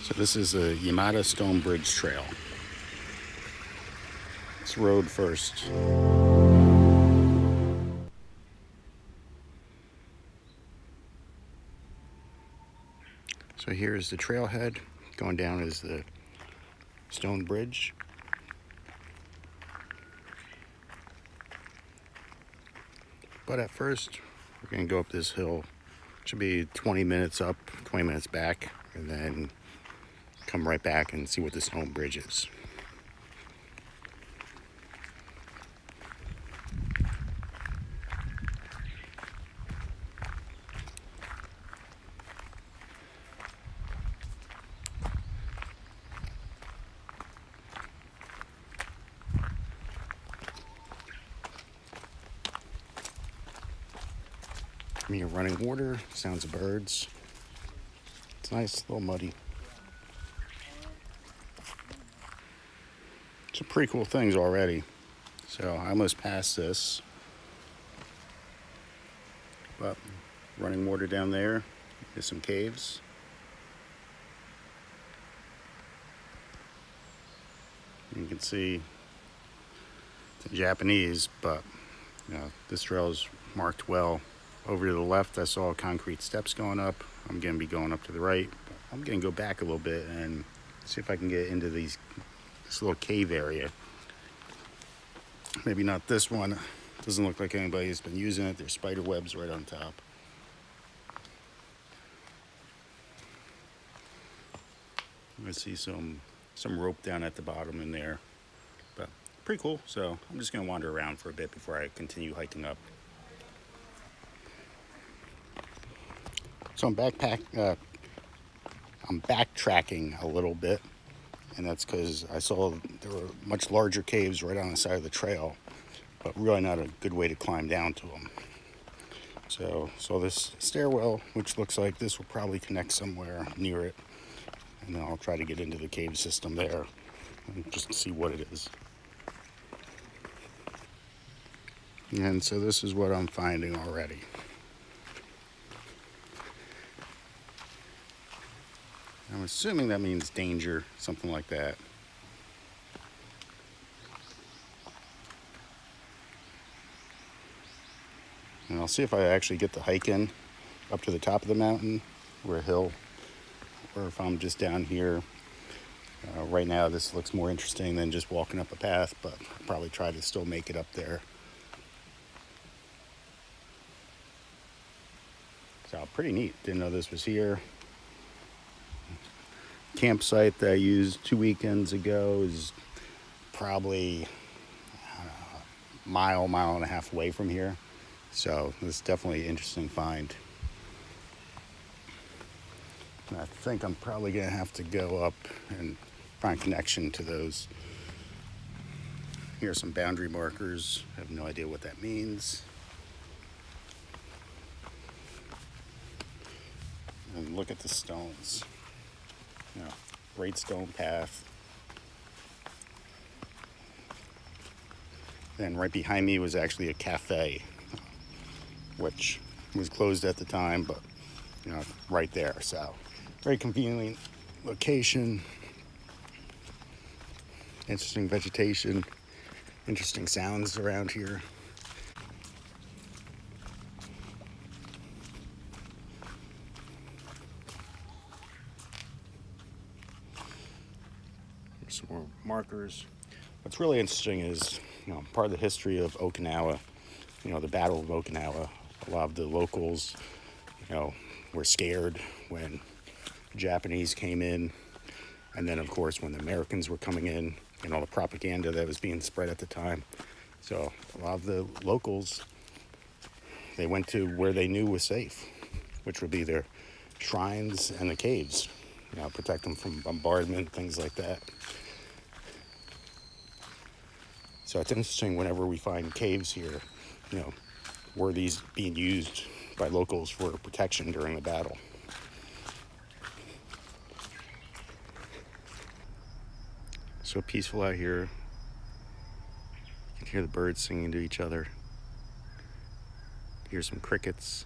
So this is the Yamada Stone Bridge Trail. It's road first. So here's the trailhead. Going down is the stone bridge. But at first, we're gonna go up this hill. Should be 20 minutes up, 20 minutes back, and then come right back and see what the stone bridge is. I'm here running water, sounds of birds. It's nice, a little muddy. Some pretty cool things already. So I almost passed this. But running water down there, there's some caves. You can see it's in Japanese, but this trail is marked well. Over to the left, I saw concrete steps going up. I'm going to be going up to the right. I'm going to go back a little bit and see if I can get into this little cave area. Maybe not this one. Doesn't look like anybody's been using it. There's spider webs right on top. I see some rope down at the bottom in there. But pretty cool. So I'm just going to wander around for a bit before I continue hiking up. So I'm backtracking a little bit, and that's because I saw there were much larger caves right on the side of the trail, but really not a good way to climb down to them. So saw this stairwell, which looks like this will probably connect somewhere near it, and then I'll try to get into the cave system there and just see what it is. And so this is what I'm finding already. I'm assuming that means danger, something like that. And I'll see if I actually get the hike in up to the top of the mountain or a hill, or if I'm just down here. Right now this looks more interesting than just walking up a path, but I'll probably try to still make it up there. So pretty neat, didn't know this was here. Campsite that I used 2 weekends ago is probably a mile and a half away from here. So this is definitely an interesting find. And I think I'm probably gonna have to go up and find connection to those. Here are some boundary markers. I have no idea what that means. And look at the stones. Great stone path. And right behind me was actually a cafe, which was closed at the time, but right there. So very convenient location. Interesting vegetation, interesting sounds around here. Some more markers. What's really interesting is, part of the history of Okinawa, the Battle of Okinawa. A lot of the locals, were scared when the Japanese came in. And then, of course, when the Americans were coming in and all the propaganda that was being spread at the time. So a lot of the locals, they went to where they knew was safe, which would be their shrines and the caves, protect them from bombardment, things like that. So it's interesting whenever we find caves here, were these being used by locals for protection during the battle. So peaceful out here. You can hear the birds singing to each other. Hear some crickets.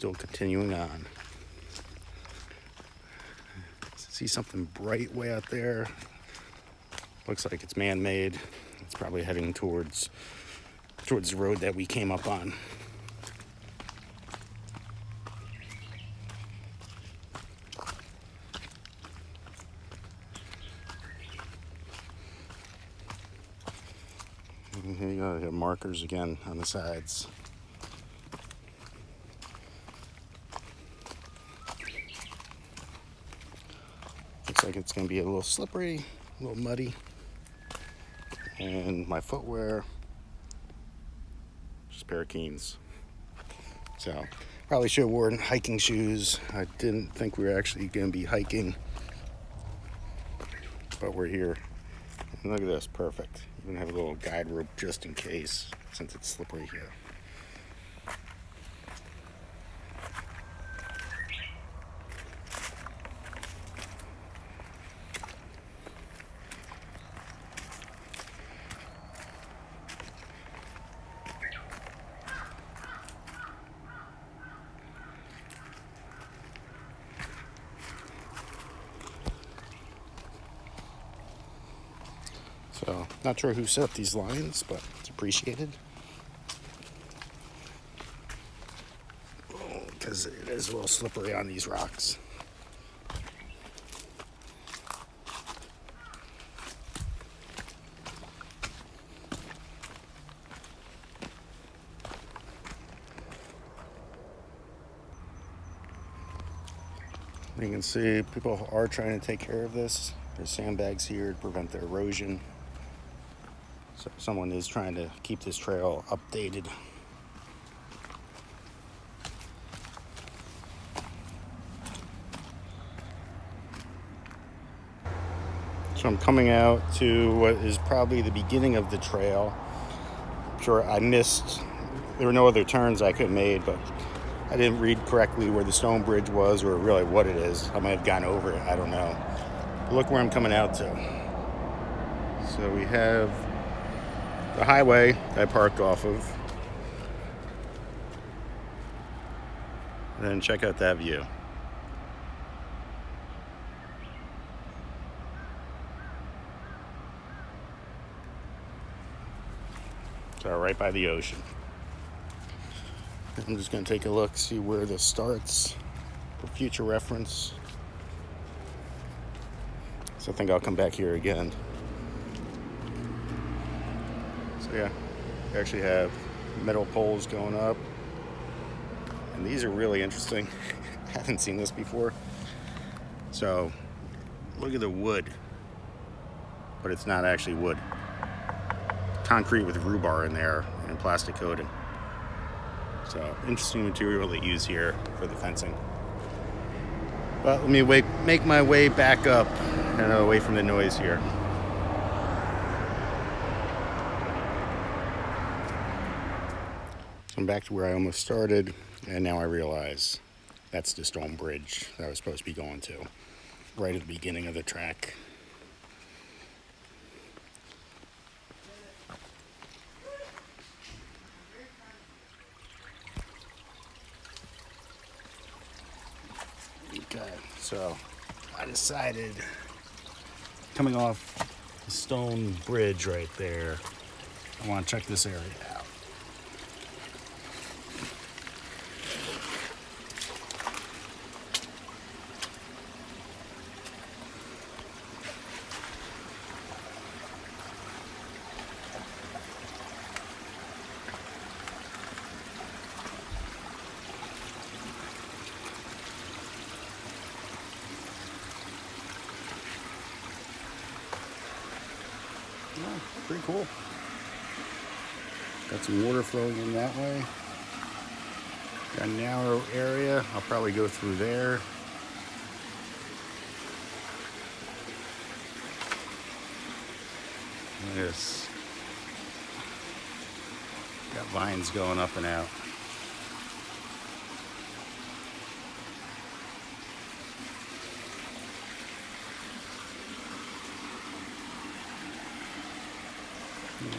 Still continuing on. See something bright way out there. Looks like it's man-made. It's probably heading towards the road that we came up on. And here you go, you have markers again on the sides. Looks like it's going to be a little slippery, a little muddy. And my footwear, just a pair of Keens. So, probably should have worn hiking shoes. I didn't think we were actually going to be hiking, but we're here. And look at this, perfect. Even have a little guide rope just in case, since it's slippery here. So, not sure who set up these lines, but it's appreciated. Because it is a little slippery on these rocks. You can see people are trying to take care of this. There's sandbags here to prevent the erosion. So someone is trying to keep this trail updated. So I'm coming out to what is probably the beginning of the trail. I'm sure I missed, there were no other turns I could have made, but I didn't read correctly where the stone bridge was or really what it is. I might have gone over it, I don't know. But look where I'm coming out to. So we have the highway I parked off of. And then check out that view. So right by the ocean. I'm just going to take a look, see where this starts for future reference. So I think I'll come back here again. So yeah, we actually have metal poles going up. And these are really interesting. I haven't seen this before. So look at the wood, but it's not actually wood. Concrete with rebar in there and plastic coating. So interesting material they use here for the fencing. But let me make my way back up and away from the noise here. So I'm back to where I almost started, and now I realize that's the stone bridge that I was supposed to be going to, right at the beginning of the track. Okay, so I decided, coming off the stone bridge right there, I want to check this area out. Oh, pretty cool. Got some water flowing in that way. Got a narrow area. I'll probably go through there. Look at this. Got vines going up and out.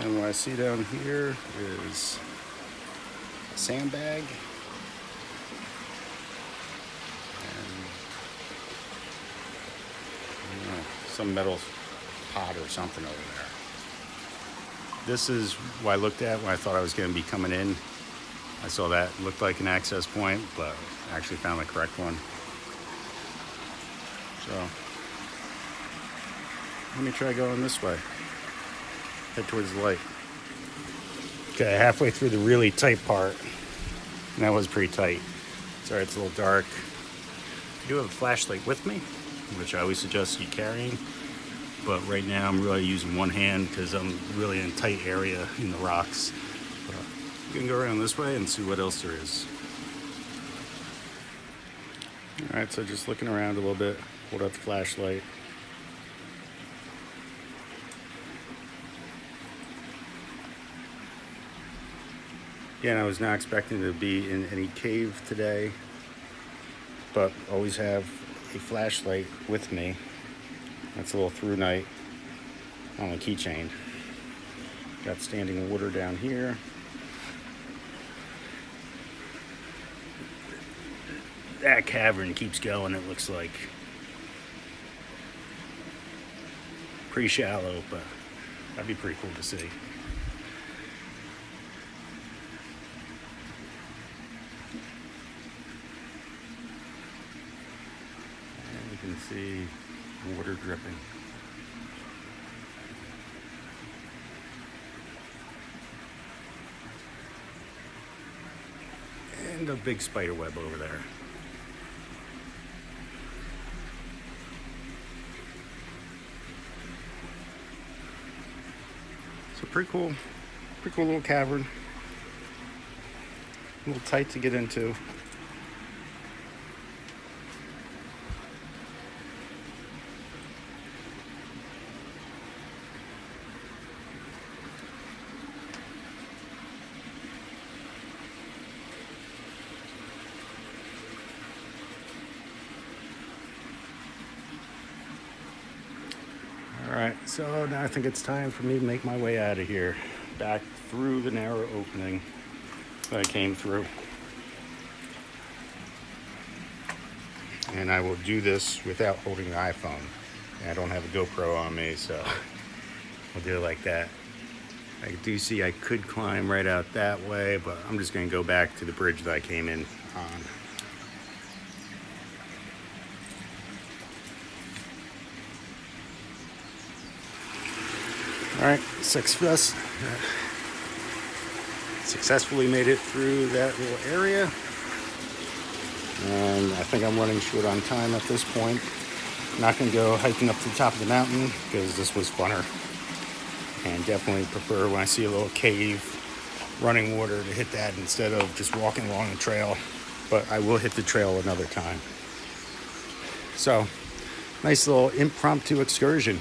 And what I see down here is a sandbag. some metal pot or something over there. This is what I looked at when I thought I was going to be coming in. I saw that looked like an access point, but I actually found the correct one. So let me try going this way. Head towards the light. Okay, halfway through the really tight part. And that was pretty tight. Sorry, it's a little dark. I do have a flashlight with me, which I always suggest you carrying. But right now I'm really using one hand because I'm really in a tight area in the rocks. But we can go around this way and see what else there is. All right, so just looking around a little bit. Hold up the flashlight. Again, I was not expecting to be in any cave today, but always have a flashlight with me. That's a little through night on the keychain. Got standing water down here. That cavern keeps going, it looks like. Pretty shallow, but that'd be pretty cool to see. And you can see water dripping. And a big spider web over there. So pretty cool little cavern. A little tight to get into. All right, so now I think it's time for me to make my way out of here, back through the narrow opening that I came through. And I will do this without holding the iPhone. I don't have a GoPro on me, so I'll do it like that. I do see I could climb right out that way, but I'm just gonna go back to the bridge that I came in on. All right, successfully made it through that little area. And I think I'm running short on time at this point. I'm not gonna go hiking up to the top of the mountain because this was funner. And definitely prefer when I see a little cave, running water, to hit that instead of just walking along the trail. But I will hit the trail another time. So, nice little impromptu excursion.